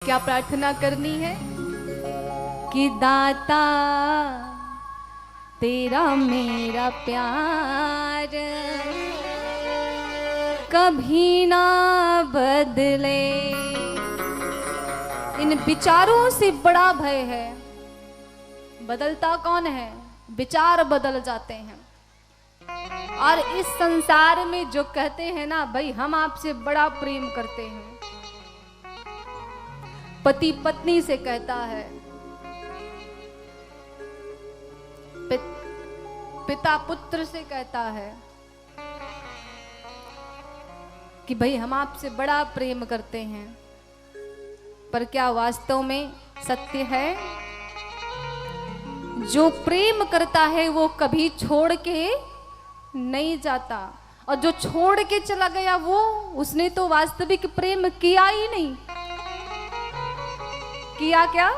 क्या प्रार्थना करनी है कि दाता तेरा मेरा प्यार कभी ना बदले। इन विचारों से बड़ा भय है। बदलता कौन है? विचार बदल जाते हैं। और इस संसार में जो कहते हैं ना, भाई हम आपसे बड़ा प्रेम करते हैं, पति पत्नी से कहता है, पिता पुत्र से कहता है कि भाई हम आपसे बड़ा प्रेम करते हैं, पर क्या वास्तव में सत्य है? जो प्रेम करता है वो कभी छोड़ के नहीं जाता, और जो छोड़ के चला गया वो उसने तो वास्तविक प्रेम किया ही नहीं। किया क्या?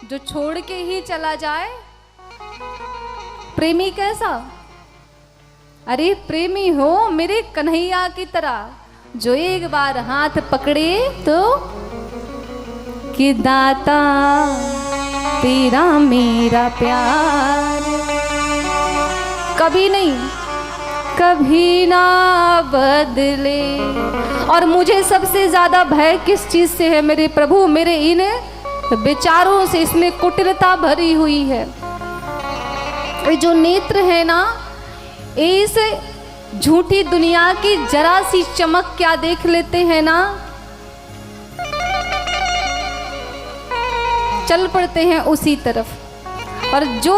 जो छोड़ के ही चला जाए प्रेमी कैसा? अरे प्रेमी हो मेरे कन्हैया की तरह, जो एक बार हाथ पकड़े तो कि दाता तेरा मेरा प्यार कभी नहीं, कभी ना बदले। और मुझे सबसे ज्यादा भय किस चीज से है मेरे प्रभु? मेरे इन विचारों से। इसमें कुटिलता भरी हुई है। ये जो नेत्र है ना, इस झूठी दुनिया की जरा सी चमक क्या देख लेते हैं ना, चल पड़ते हैं उसी तरफ। और जो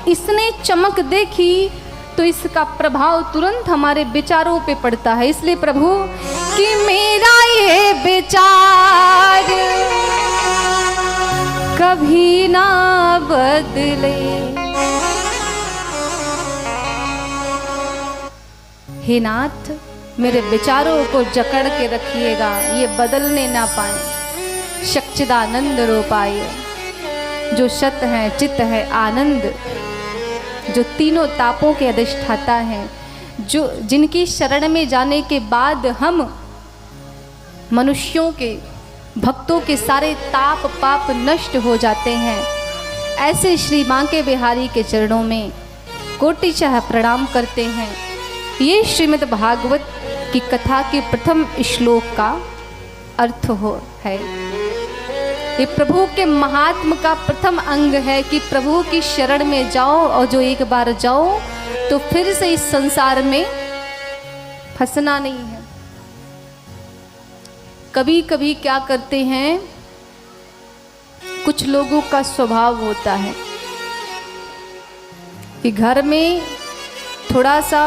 इसने चमक देखी तो इसका प्रभाव तुरंत हमारे विचारों पे पड़ता है। इसलिए प्रभु कि मेरा ये विचार कभी ना बदले। हे नाथ, मेरे विचारों को जकड़ के रखिएगा, ये बदलने ना पाए। सच्चिदानंद रूपाय, जो सत है, चित है, आनंद, जो तीनों तापों के अधिष्ठाता हैं, जो जिनकी शरण में जाने के बाद हम मनुष्यों के, भक्तों के सारे ताप पाप नष्ट हो जाते हैं, ऐसे श्री बांके बिहारी के चरणों में कोटिशः प्रणाम करते हैं। ये श्रीमद् भागवत की कथा के प्रथम श्लोक का अर्थ है। ये प्रभु के महात्म का प्रथम अंग है कि प्रभु की शरण में जाओ, और जो एक बार जाओ तो फिर से इस संसार में फंसना नहीं है। कभी कभी क्या करते हैं, कुछ लोगों का स्वभाव होता है कि घर में थोड़ा सा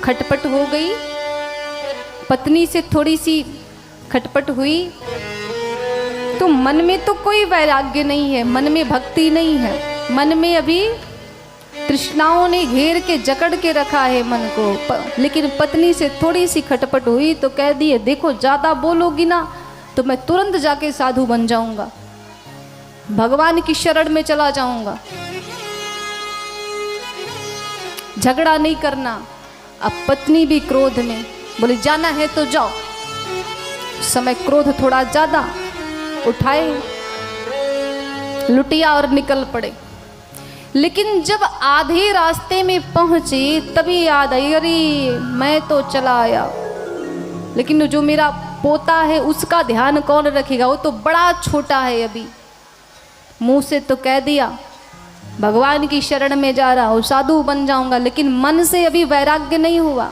खटपट हो गई, पत्नी से थोड़ी सी खटपट हुई, तो मन में तो कोई वैराग्य नहीं है, मन में भक्ति नहीं है, मन में अभी तृष्णाओं ने घेर के जकड़ के रखा है मन को। लेकिन पत्नी से थोड़ी सी खटपट हुई तो कह दिए, देखो ज़्यादा बोलोगी ना तो मैं तुरंत जाके साधु बन जाऊंगा, भगवान की शरण में चला जाऊंगा, झगड़ा नहीं करना। अब पत्नी भी क्रोध में बोली, जाना है तो जाओ। समय क्रोध थोड़ा ज्यादा, उठाए लुटिया और निकल पड़े। लेकिन जब आधे रास्ते में पहुंचे तभी याद आई, अरे मैं तो चला आया, लेकिन जो मेरा पोता है उसका ध्यान कौन रखेगा? वो तो बड़ा छोटा है अभी। मुंह से तो कह दिया भगवान की शरण में जा रहा हूं, साधु बन जाऊंगा, लेकिन मन से अभी वैराग्य नहीं हुआ।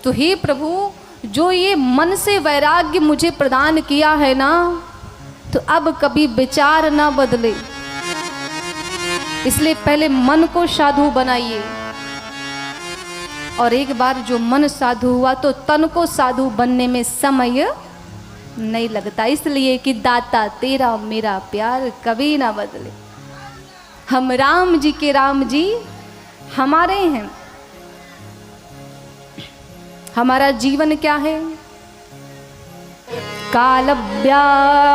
तो हे प्रभु, जो ये मन से वैराग्य मुझे प्रदान किया है ना, तो अब कभी विचार ना बदले। इसलिए पहले मन को साधु बनाइए, और एक बार जो मन साधु हुआ तो तन को साधु बनने में समय नहीं लगता। इसलिए कि दाता तेरा मेरा प्यार कभी ना बदले। हम राम जी के राम जी हमारे हैं। हमारा जीवन क्या है? कालव्याल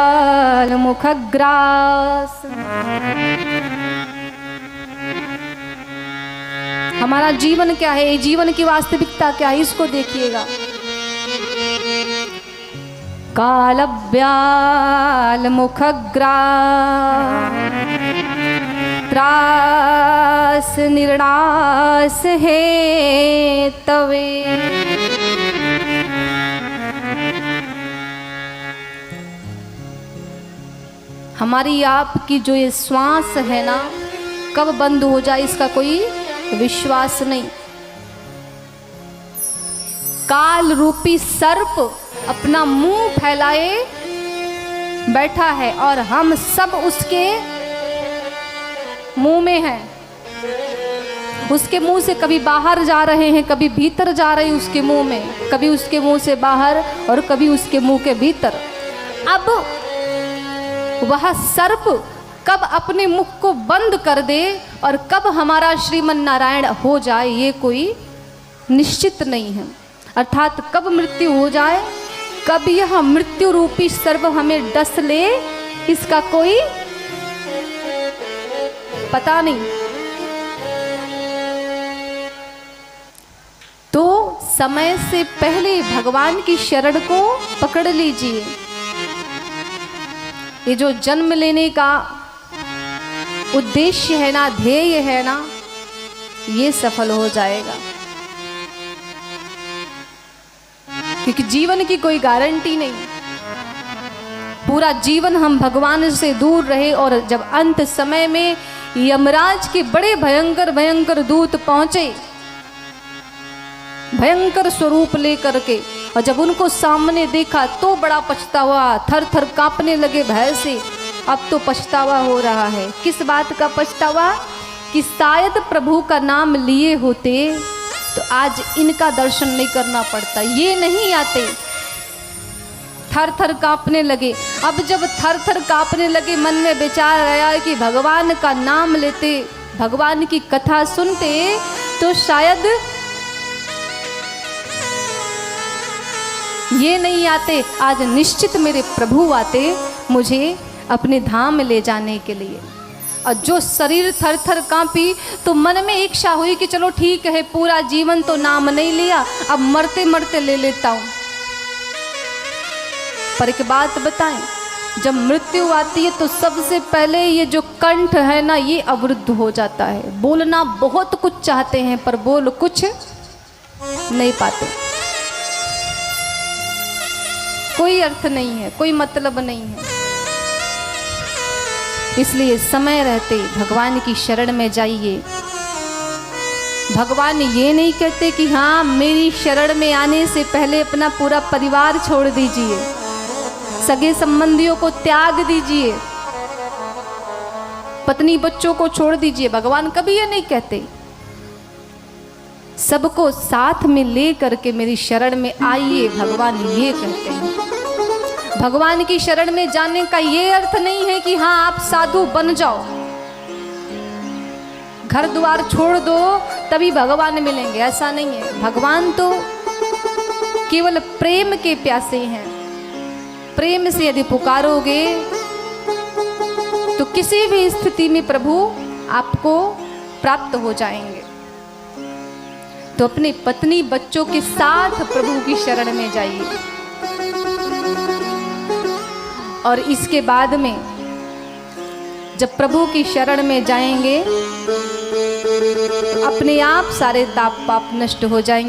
मुखग्रास। हमारा जीवन क्या है? जीवन की वास्तविकता क्या है? इसको देखिएगा। कालव्याल मुखग्रा त्रास निर्णास है तवे। हमारी आपकी जो ये श्वास है ना, कब बंद हो जाए इसका कोई विश्वास नहीं। काल रूपी सर्प अपना मुंह फैलाए बैठा है और हम सब उसके मुंह में हैं। उसके मुंह से कभी बाहर जा रहे हैं, कभी भीतर जा रहे हैं उसके मुंह में, कभी उसके मुंह से बाहर और कभी उसके मुंह के भीतर। अब वह सर्प कब अपने मुख को बंद कर दे और कब हमारा श्रीमन नारायण हो जाए, ये कोई निश्चित नहीं है। अर्थात कब मृत्यु हो जाए, कब यह मृत्यु रूपी सर्प हमें डस ले, इसका कोई पता नहीं। तो समय से पहले भगवान की शरण को पकड़ लीजिए। ये जो जन्म लेने का उद्देश्य है ना, ध्येय है ना, ये सफल हो जाएगा। क्योंकि जीवन की कोई गारंटी नहीं। पूरा जीवन हम भगवान से दूर रहे और जब अंत समय में यमराज के बड़े भयंकर भयंकर दूत पहुंचे, भयंकर स्वरूप लेकर के, और जब उनको सामने देखा तो बड़ा पछतावा, थर थर कांपने लगे भय से। अब तो पछतावा हो रहा है। किस बात का पछतावा? कि शायद प्रभु का नाम लिए होते तो आज इनका दर्शन नहीं करना पड़ता, ये नहीं आते। थर थर कांपने लगे। अब जब थर थर कांपने लगे, मन में विचार आया कि भगवान का नाम लेते, भगवान की कथा सुनते तो शायद ये नहीं आते, आज निश्चित मेरे प्रभु आते मुझे अपने धाम ले जाने के लिए। और जो शरीर थर थर कांपी तो मन में इच्छा हुई कि चलो ठीक है, पूरा जीवन तो नाम नहीं लिया, अब मरते मरते ले लेता हूँ। पर एक बात बताएं, जब मृत्यु आती है तो सबसे पहले ये जो कंठ है ना, ये अवरुद्ध हो जाता है। बोलना बहुत कुछ चाहते हैं पर बोल कुछ नहीं पाते। कोई अर्थ नहीं है, कोई मतलब नहीं है। इसलिए समय रहते भगवान की शरण में जाइए। भगवान ये नहीं कहते कि हाँ, मेरी शरण में आने से पहले अपना पूरा परिवार छोड़ दीजिए, सगे संबंधियों को त्याग दीजिए, पत्नी बच्चों को छोड़ दीजिए। भगवान कभी ये नहीं कहते। सबको साथ में ले करके मेरी शरण में आइए, भगवान ये कहते हैं। भगवान की शरण में जाने का ये अर्थ नहीं है कि हाँ आप साधु बन जाओ, घर द्वार छोड़ दो तभी भगवान मिलेंगे, ऐसा नहीं है। भगवान तो केवल प्रेम के प्यासे हैं। प्रेम से यदि पुकारोगे तो किसी भी स्थिति में प्रभु आपको प्राप्त हो जाएंगे। तो अपने पत्नी बच्चों के साथ प्रभु की शरण में जाइए। और इसके बाद में जब प्रभु की शरण में जाएंगे तो अपने आप सारे ताप पाप नष्ट हो जाएंगे।